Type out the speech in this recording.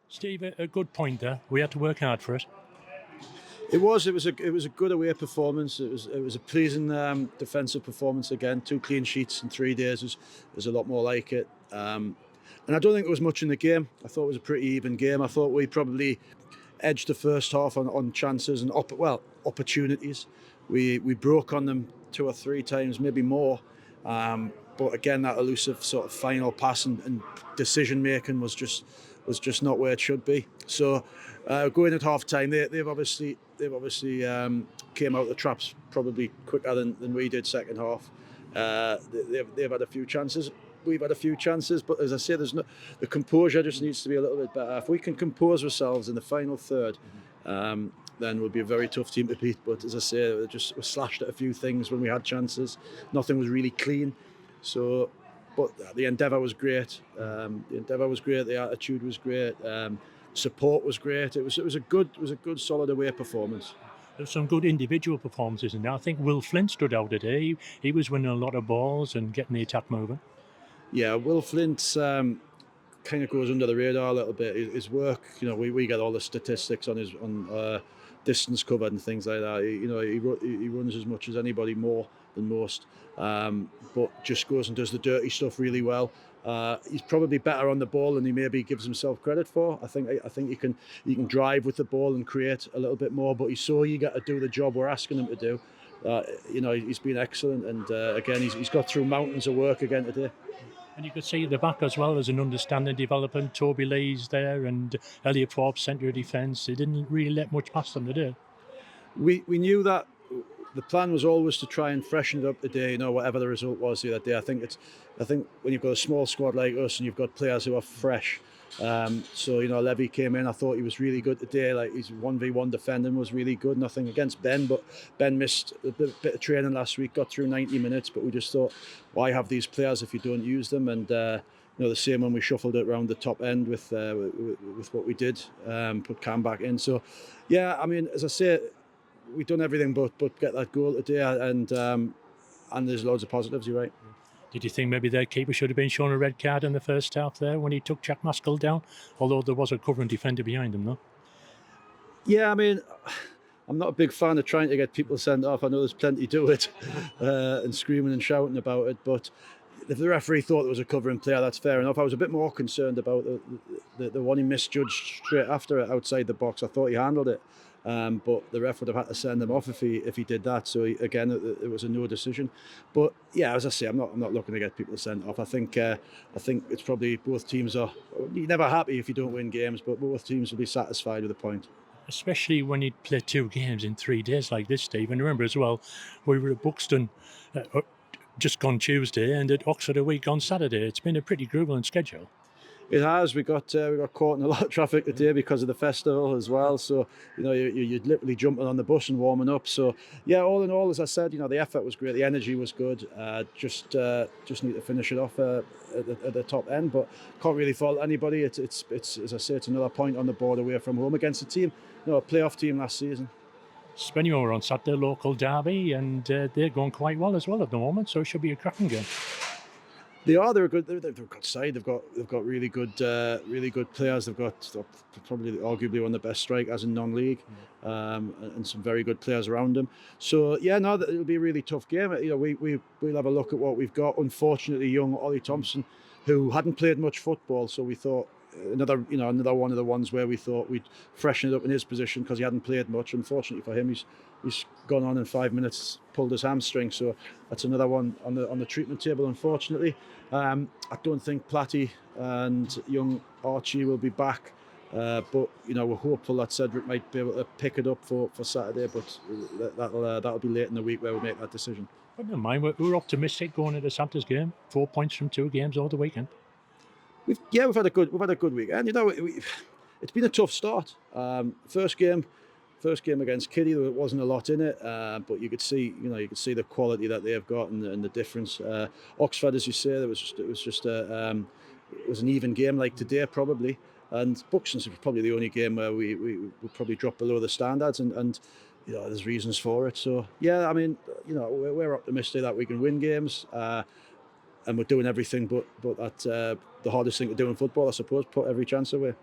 Steve, a good point there. We had to work hard for it. It was a good away performance. It was a pleasing defensive performance again. 2 clean sheets in 3 days. There's a lot more like it. And I don't think there was much in the game. I thought it was a pretty even game. I thought we probably edged the first half on chances and opportunities. We broke on them 2 or 3 times, maybe more. But again, that elusive sort of final pass and decision making was just not where it should be. So going at half time, they've obviously came out the traps probably quicker than we did second half. They've had a few chances. We've had a few chances, but as I say, the composure just needs to be a little bit better. If we can compose ourselves in the final third, then we'll be a very tough team to beat. But as I say, we slashed at a few things when we had chances. Nothing was really clean. So, but the endeavour was great. The attitude was great. Support was great. It was a good solid away performance. There's some good individual performances in there. I think Will Flint stood out today. He was winning a lot of balls and getting the attack moving. Yeah, Will Flint kind of goes under the radar a little bit. His work, we get all the statistics on distance covered and things like that. He runs as much as anybody, more than most, but just goes and does the dirty stuff really well. He's probably better on the ball than he maybe gives himself credit for. I think he can drive with the ball and create a little bit more, but he's so eager to do the job we're asking him to do. He's been excellent, and again, he's got through mountains of work again today. And you could see at the back as well, there's an understanding developing. Toby Lee's there and Elliot Forbes, centre of defence. They didn't really let much past them today. We knew that the plan was always to try and freshen it up today, whatever the result was the other day. I think when you've got a small squad like us and you've got players who are fresh, so Levy came in. I thought he was really good today. Like, his 1v1 defending was really good. Nothing against Ben, but Ben missed a bit of training last week, got through 90 minutes, but we just thought, why have these players if you don't use them? And the same when we shuffled it around the top end with what we did, put Cam back in. So yeah, I mean, as I say, we've done everything but get that goal today, and there's loads of positives. You're right. Did you think maybe their keeper should have been shown a red card in the first half there when he took Jack Maskell down? Although there was a covering defender behind him, though. Yeah, I mean, I'm not a big fan of trying to get people sent off. I know there's plenty do it and screaming and shouting about it, but if the referee thought there was a covering player, that's fair enough. I was a bit more concerned about the one he misjudged straight after it outside the box. I thought he handled it. But the ref would have had to send him off if he did that. So it was a no decision. But yeah, as I say, I'm not looking to get people sent off. I think it's probably both teams are. You're never happy if you don't win games, but both teams will be satisfied with a point. Especially when you play 2 games in 3 days like this, Steve. And remember as well, we were at Buxton just gone Tuesday and at Oxford a week on Saturday. It's been a pretty grueling schedule. It has. We got caught in a lot of traffic today because of the festival as well. So you're literally jumping on the bus and warming up. So yeah, all in all, as I said, the effort was great, the energy was good. Just need to finish it off at the top end, but can't really fault anybody. It's as I say, it's another point on the board away from home against a team, a playoff team last season. Spennymoor were on Saturday, local derby, and they're going quite well as well at the moment. So it should be a cracking game. They're a good. They're a good side. They've got really good players. They've got probably arguably one of the best strikers in non-league, and some very good players around them. So yeah, no, it'll be a really tough game. We'll have a look at what we've got. Unfortunately, young Ollie Thompson, who hadn't played much football, so we thought another one of the ones where we thought we'd freshen it up in his position because he hadn't played much. Unfortunately for him, he's gone on in 5 minutes, pulled his hamstring, so that's another one on the treatment table, unfortunately. I don't think Platty and young Archie will be back, but we're hopeful that Cedric might be able to pick it up for Saturday, but that'll be late in the week where we make that decision. But never mind, we're optimistic going into Saturday's game. 4 points from 2 games over the weekend. We've had a good weekend. It's been a tough start. First game against Kitty, there wasn't a lot in it, but you could see the quality that they've got and the difference. Oxford, as you say, it was an even game like today probably, and Buxton's was probably the only game where we would probably drop below the standards, and there's reasons for it. So yeah, I mean, we're optimistic that we can win games. And we're doing everything but that the hardest thing to do in football, I suppose, put every chance away.